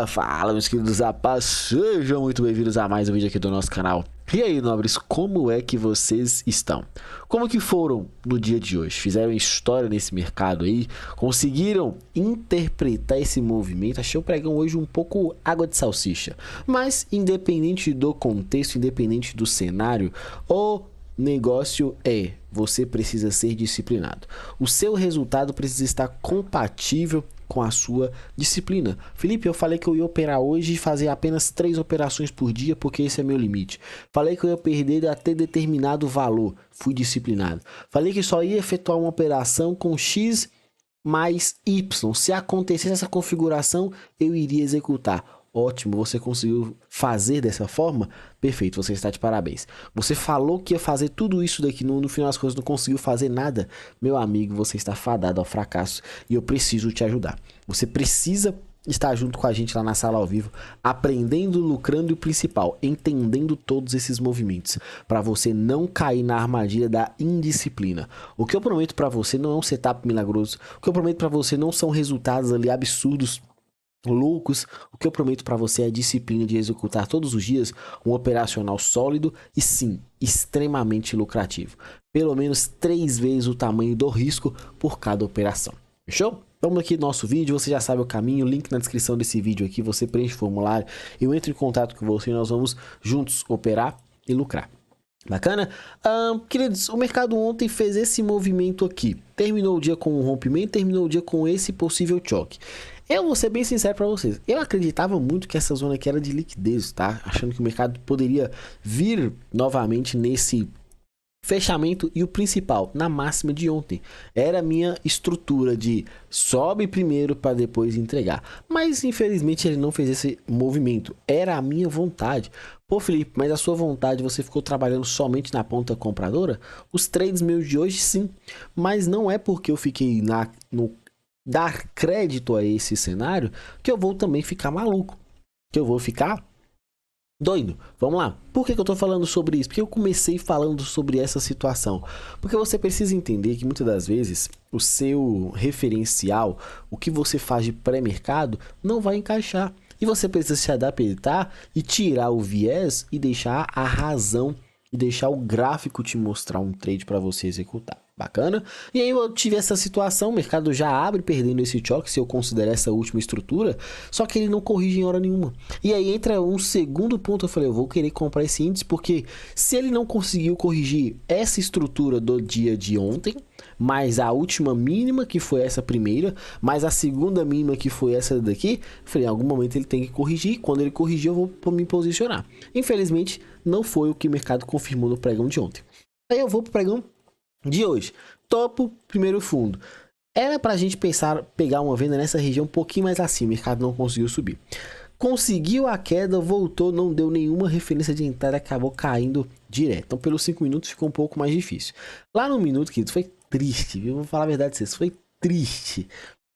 Fala, meus queridos rapazes, sejam muito bem-vindos a mais um vídeo aqui do nosso canal. E aí, nobres, como é que vocês estão? Como que foram no dia de hoje? Fizeram história nesse mercado aí? Conseguiram interpretar esse movimento? Achei o pregão hoje um pouco água de salsicha, mas independente do contexto, independente do cenário, o negócio é, você precisa ser disciplinado. O seu resultado precisa estar compatível com a sua disciplina. Felipe, eu falei que eu ia operar hoje e fazer apenas 3 operações por dia, porque esse é meu limite. Falei que eu ia perder até determinado valor, fui disciplinado. Falei que só ia efetuar uma operação com X mais Y. Se acontecesse essa configuração, eu iria executar. Ótimo, você conseguiu fazer dessa forma? Perfeito, você está de parabéns. Você falou que ia fazer tudo isso daqui, no final das contas não conseguiu fazer nada? Meu amigo, você está fadado ao fracasso e eu preciso te ajudar. Você precisa estar junto com a gente lá na sala ao vivo, aprendendo, lucrando e o principal, entendendo todos esses movimentos, para você não cair na armadilha da indisciplina. O que eu prometo para você não é um setup milagroso, o que eu prometo para você não são resultados ali absurdos, loucos. O que eu prometo para você é a disciplina de executar todos os dias um operacional sólido e sim, extremamente lucrativo. Pelo menos 3 vezes o tamanho do risco por cada operação. Fechou? Vamos aqui no nosso vídeo, você já sabe o caminho, link na descrição desse vídeo aqui, você preenche o formulário, eu entro em contato com você e nós vamos juntos operar e lucrar. Bacana? Queridos, o mercado ontem fez esse movimento aqui. Terminou o dia com um rompimento, terminou o dia com esse possível choque. Eu vou ser bem sincero para vocês. Eu acreditava muito que essa zona aqui era de liquidez, tá? Achando que o mercado poderia vir novamente nesse fechamento e o principal, na máxima de ontem. Era a minha estrutura de sobe primeiro para depois entregar. Mas infelizmente ele não fez esse movimento. Era a minha vontade. Pô, Felipe, mas a sua vontade, você ficou trabalhando somente na ponta compradora? Os trades meus de hoje sim. Mas não é porque eu fiquei no dar crédito a esse cenário que eu vou também ficar maluco. Que eu vou ficar doido. Vamos lá. Por que eu tô falando sobre isso? Porque eu comecei falando sobre essa situação. Porque você precisa entender que muitas das vezes o seu referencial, o que você faz de pré-mercado, não vai encaixar. E você precisa se adaptar e tirar o viés e deixar a razão e deixar o gráfico te mostrar um trade para você executar. Bacana? E aí eu tive essa situação, o mercado já abre perdendo esse choque, se eu considerar essa última estrutura, só que ele não corrige em hora nenhuma. E aí entra um segundo ponto, eu falei, eu vou querer comprar esse índice, porque se ele não conseguiu corrigir essa estrutura do dia de ontem, mais a última mínima, que foi essa primeira, mais a segunda mínima, que foi essa daqui, eu falei, em algum momento ele tem que corrigir, quando ele corrigir eu vou me posicionar. Infelizmente, não foi o que o mercado confirmou no pregão de ontem. Aí eu vou pro pregão de hoje, topo, primeiro fundo. Era pra gente pegar uma venda nessa região um pouquinho mais acima, o mercado não conseguiu subir. Conseguiu a queda, voltou, não deu nenhuma referência de entrada, acabou caindo direto. Então pelos 5 minutos ficou um pouco mais difícil. Lá no minuto, queridos, foi triste, viu? Vou falar a verdade pra vocês, foi triste.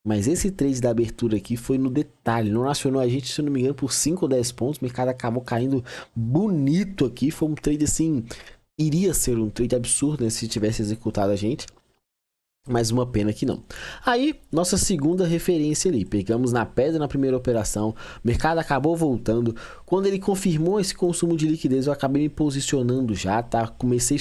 Mas esse trade da abertura aqui foi no detalhe, não acionou a gente, se eu não me engano, por 5 ou 10 pontos, o mercado acabou caindo bonito aqui, foi um trade assim... Iria ser um trade absurdo, né, se tivesse executado a gente. Mas uma pena que não. Aí, nossa segunda referência ali. Pegamos na pedra na primeira operação. O mercado acabou voltando. Quando ele confirmou esse consumo de liquidez, eu acabei me posicionando já, tá? Comecei a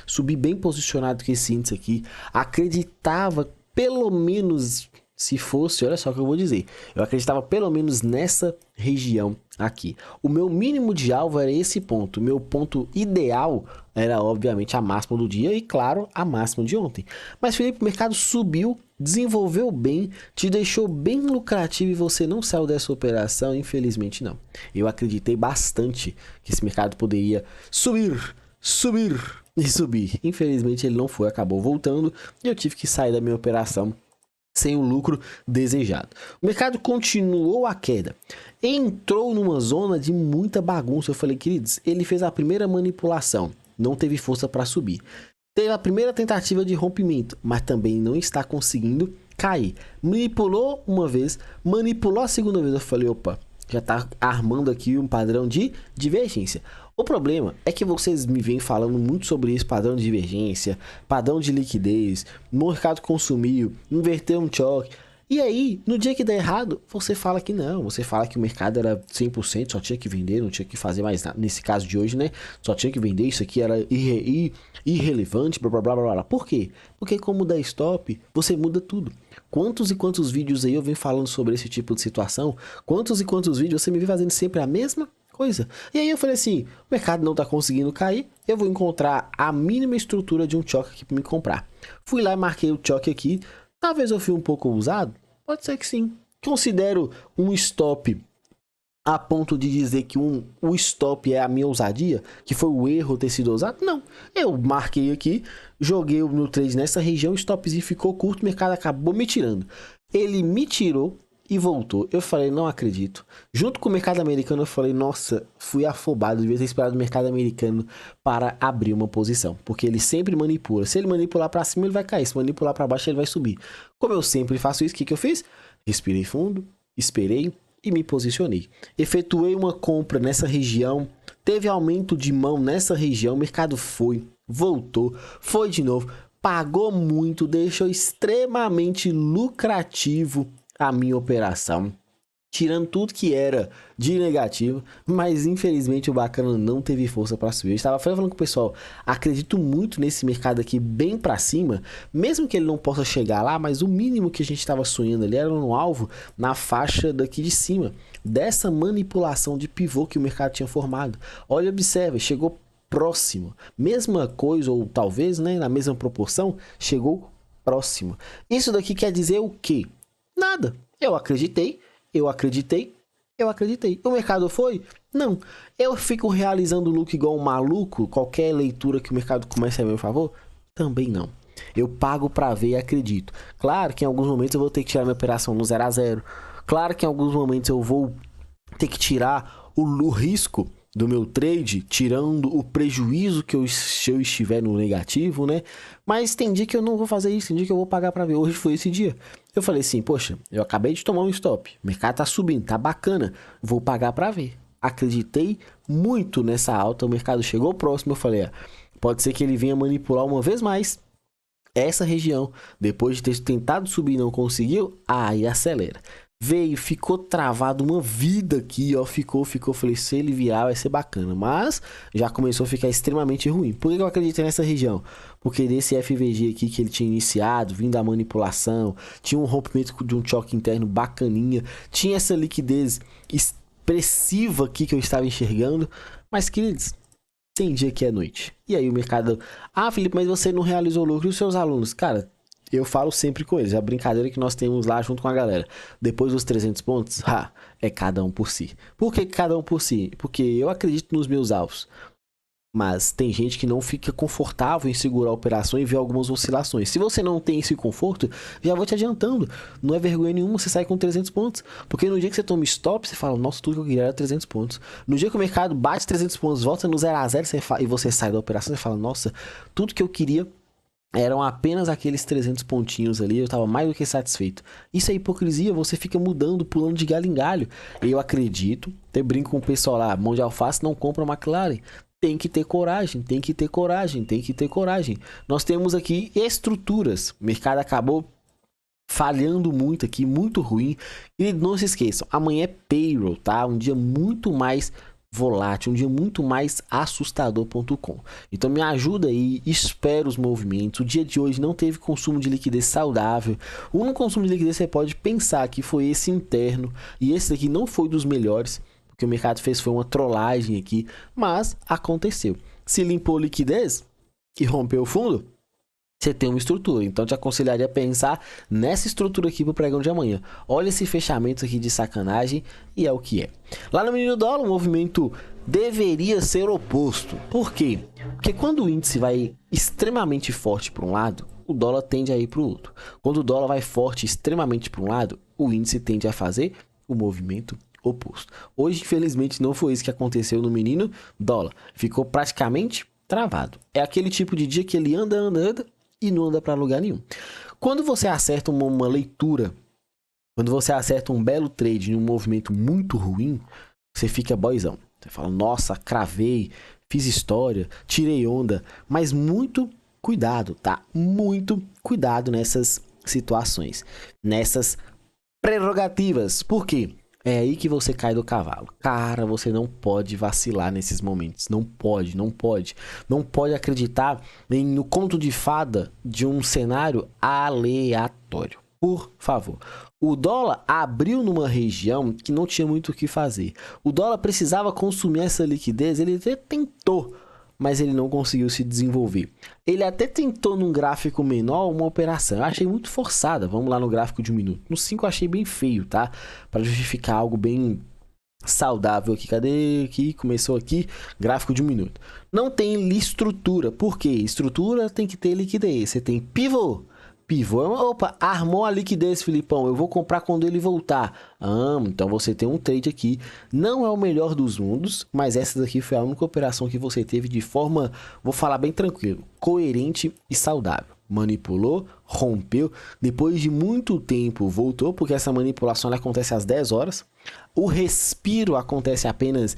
subir bem posicionado com esse índice aqui. Acreditava, pelo menos... Se fosse, olha só o que eu vou dizer, eu acreditava pelo menos nessa região aqui. O meu mínimo de alvo era esse ponto, o meu ponto ideal era obviamente a máxima do dia e claro, a máxima de ontem. Mas Felipe, o mercado subiu, desenvolveu bem, te deixou bem lucrativo e você não saiu dessa operação? Infelizmente não. Eu acreditei bastante que esse mercado poderia subir e subir. Infelizmente ele não foi, acabou voltando e eu tive que sair da minha operação sem o lucro desejado. O mercado continuou a queda, entrou numa zona de muita bagunça. Eu falei, queridos, ele fez a primeira manipulação, não teve força para subir. Teve a primeira tentativa de rompimento, mas também não está conseguindo cair. Manipulou uma vez, manipulou a segunda vez. Eu falei, opa, já está armando aqui um padrão de divergência. O problema é que vocês me vêm falando muito sobre esse padrão de divergência, padrão de liquidez, o mercado consumiu, inverteu um choque. E aí, no dia que dá errado, você fala que não, você fala que o mercado era 100%, só tinha que vender, não tinha que fazer mais nada. Nesse caso de hoje, né, só tinha que vender, isso aqui era irrelevante, blá blá blá blá blá. Por quê? Porque como dá stop, você muda tudo. Quantos e quantos vídeos aí eu venho falando sobre esse tipo de situação? Quantos e quantos vídeos você me vê fazendo sempre a mesma coisa? E aí eu falei assim, o mercado não tá conseguindo cair, eu vou encontrar a mínima estrutura de um choque aqui para me comprar. Fui lá e marquei o choque aqui. Talvez eu fui um pouco ousado? Pode ser que sim. Considero um stop a ponto de dizer que o stop é a minha ousadia? Que foi o erro ter sido ousado? Não. Eu marquei aqui, joguei o meu trade nessa região, o stopzinho ficou curto, o mercado acabou me tirando. Ele me tirou e voltou. Eu falei, não acredito. Junto com o mercado americano, eu falei, nossa, fui afobado. Devia ter esperado o mercado americano para abrir uma posição. Porque ele sempre manipula. Se ele manipular para cima, ele vai cair. Se manipular para baixo, ele vai subir. Como eu sempre faço isso, o que eu fiz? Respirei fundo, esperei e me posicionei. Efetuei uma compra nessa região. Teve aumento de mão nessa região. O mercado foi, voltou, foi de novo. Pagou muito, deixou extremamente lucrativo a minha operação, tirando tudo que era de negativo, mas infelizmente o bacana não teve força para subir. Eu estava falando com o pessoal, acredito muito nesse mercado aqui bem para cima, mesmo que ele não possa chegar lá, mas o mínimo que a gente estava sonhando ali era no alvo, na faixa daqui de cima, dessa manipulação de pivô que o mercado tinha formado. Olha, observa, chegou próximo, mesma coisa ou talvez, né, na mesma proporção, chegou próximo. Isso daqui quer dizer o quê? Nada. Eu acreditei. O mercado foi? Não. Eu fico realizando lucro igual um maluco, qualquer leitura que o mercado comece a meu favor? Também não. Eu pago pra ver e acredito. Claro que em alguns momentos eu vou ter que tirar minha operação no 0 a 0. Claro que em alguns momentos eu vou ter que tirar o risco do meu trade, tirando o prejuízo que se eu estiver no negativo, né? Mas tem dia que eu não vou fazer isso, tem dia que eu vou pagar pra ver. Hoje foi esse dia. Eu falei assim, poxa, eu acabei de tomar um stop, o mercado tá subindo, tá bacana, vou pagar pra ver. Acreditei muito nessa alta, o mercado chegou próximo, eu falei, pode ser que ele venha manipular uma vez mais essa região, depois de ter tentado subir e não conseguiu, aí acelera. Veio, ficou travado uma vida aqui, ó, ficou, falei, se ele virar vai ser bacana, mas já começou a ficar extremamente ruim. Por que eu acreditei nessa região? Porque desse FVG aqui que ele tinha iniciado, vindo da manipulação, tinha um rompimento de um choque interno bacaninha, tinha essa liquidez expressiva aqui que eu estava enxergando, mas queridos, tem dia que é noite. E aí o mercado, Felipe, mas você não realizou lucro e os seus alunos? Cara, eu falo sempre com eles, a brincadeira que nós temos lá junto com a galera. Depois dos 300 pontos, é cada um por si. Por que cada um por si? Porque eu acredito nos meus alvos. Mas tem gente que não fica confortável em segurar a operação e ver algumas oscilações. Se você não tem esse conforto, já vou te adiantando. Não é vergonha nenhuma você sair com 300 pontos. Porque no dia que você toma stop, você fala, nossa, tudo que eu queria era 300 pontos. No dia que o mercado bate 300 pontos, volta no 0 a 0 e você sai da operação, você fala, nossa, tudo que eu queria eram apenas aqueles 300 pontinhos ali, eu estava mais do que satisfeito. Isso é hipocrisia, você fica mudando, pulando de galho em galho. Eu acredito, até brinco com o pessoal lá, mão de alface não compra McLaren. Tem que ter coragem, tem que ter coragem, tem que ter coragem. Nós temos aqui estruturas. O mercado acabou falhando muito aqui, muito ruim. E não se esqueçam, amanhã é payroll, tá? Um dia muito mais volátil, um dia muito mais assustador.com. Então me ajuda aí, espera os movimentos. O dia de hoje não teve consumo de liquidez saudável. O único consumo de liquidez você pode pensar que foi esse interno, e esse daqui não foi dos melhores. O que o mercado fez foi uma trollagem aqui, mas aconteceu. Se limpou liquidez e rompeu o fundo, você tem uma estrutura. Então te aconselharia a pensar nessa estrutura aqui para o pregão de amanhã. Olha esse fechamento aqui de sacanagem e é o que é. Lá no menino dólar, o movimento deveria ser oposto. Por quê? Porque quando o índice vai extremamente forte para um lado, o dólar tende a ir para o outro. Quando o dólar vai forte extremamente para um lado, o índice tende a fazer o movimento oposto. Hoje, infelizmente, não foi isso que aconteceu no menino dólar. Ficou praticamente travado. É aquele tipo de dia que ele anda e não anda para lugar nenhum. Quando você acerta uma leitura, quando você acerta um belo trade em um movimento muito ruim, você fica boizão. Você fala, nossa, cravei, fiz história, tirei onda, mas muito cuidado, tá? Muito cuidado nessas situações, nessas Prerrogativas. Por quê? É aí que você cai do cavalo. Cara, você não pode vacilar nesses momentos. Não pode, não pode. Não pode acreditar no conto de fada de um cenário aleatório. Por favor. O dólar abriu numa região que não tinha muito o que fazer. O dólar precisava consumir essa liquidez, ele até tentou, mas ele não conseguiu se desenvolver. Ele até tentou num gráfico menor uma operação. Eu achei muito forçada. Vamos lá no gráfico de 1 minuto. No 5 eu achei bem feio, tá? Para justificar algo bem saudável aqui. Cadê? Aqui, começou aqui, gráfico de 1 minuto. Não tem estrutura. Por quê? Estrutura tem que ter liquidez. Você tem pivô. Pivô, opa, armou a liquidez, Filipão, eu vou comprar quando ele voltar. Então você tem um trade aqui, não é o melhor dos mundos, mas essa daqui foi a única operação que você teve de forma, vou falar bem tranquilo, coerente e saudável. Manipulou, rompeu, depois de muito tempo voltou, porque essa manipulação ela acontece às 10 horas, o respiro acontece apenas...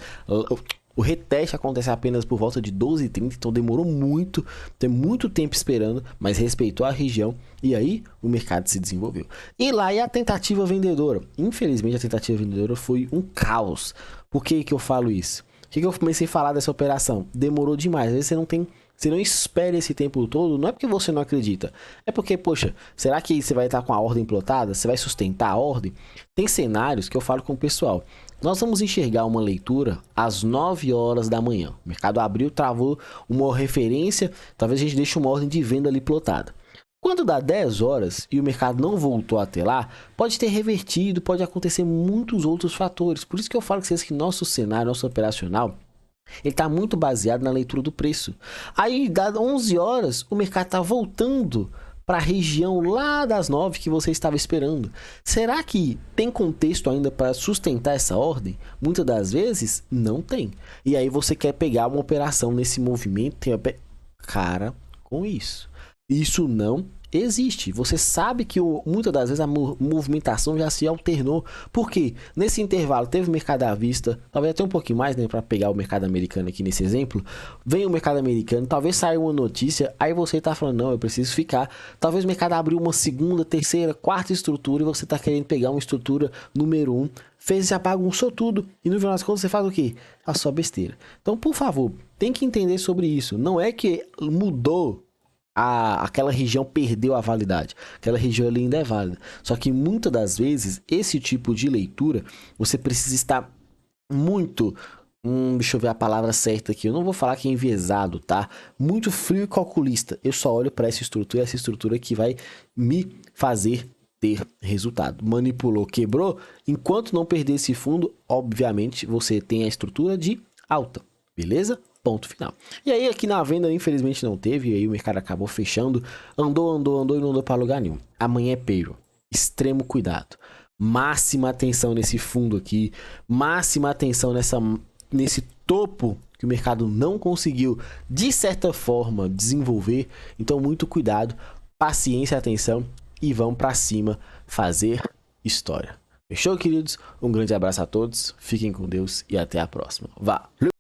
O reteste acontece apenas por volta de 12h30, então demorou muito, tem muito tempo esperando, mas respeitou a região e aí o mercado se desenvolveu. E lá é a tentativa vendedora. Infelizmente a tentativa vendedora foi um caos. Por que que eu falo isso? Por que que eu comecei a falar dessa operação? Demorou demais, às vezes você não espera esse tempo todo, não é porque você não acredita. É porque, poxa, será que você vai estar com a ordem plotada? Você vai sustentar a ordem? Tem cenários que eu falo com o pessoal. Nós vamos enxergar uma leitura às 9 horas da manhã. O mercado abriu, travou uma referência, talvez a gente deixe uma ordem de venda ali plotada. Quando dá 10 horas e o mercado não voltou até lá, pode ter revertido, pode acontecer muitos outros fatores. Por isso que eu falo com vocês que nosso cenário, nosso operacional, ele está muito baseado na leitura do preço. Aí, dá 11 horas, o mercado está voltando para a região lá das 9 que você estava esperando. Será que tem contexto ainda para sustentar essa ordem? Muitas das vezes, não tem. E aí você quer pegar uma operação nesse movimento, cara, com isso. Isso não existe. Você sabe que muitas das vezes a movimentação já se alternou. Por quê? Nesse intervalo teve o mercado à vista, talvez até um pouquinho mais, né, para pegar o mercado americano aqui nesse exemplo. Vem o mercado americano, talvez saia uma notícia, aí você tá falando, não, eu preciso ficar. Talvez o mercado abriu uma segunda, terceira, quarta estrutura e você tá querendo pegar uma estrutura número 1. Fez, já bagunçou tudo e no final das contas você faz o quê? A sua besteira. Então, por favor, tem que entender sobre isso. Não é que mudou, aquela região perdeu a validade, aquela região ali ainda é válida, só que muitas das vezes esse tipo de leitura você precisa estar muito, deixa eu ver a palavra certa aqui, eu não vou falar que é enviesado, tá? Muito frio e calculista. Eu só olho para essa estrutura que vai me fazer ter resultado. Manipulou, quebrou, enquanto não perder esse fundo, obviamente você tem a estrutura de alta, beleza? Ponto final. E aí aqui na venda infelizmente não teve, e aí o mercado acabou fechando, andou e não andou para lugar nenhum. Amanhã é payroll, extremo cuidado, máxima atenção nesse fundo aqui, máxima atenção nesse topo que o mercado não conseguiu de certa forma desenvolver, então muito cuidado, paciência e atenção e vamos para cima fazer história. Fechou, queridos? Um grande abraço a todos, fiquem com Deus e até a próxima. Valeu!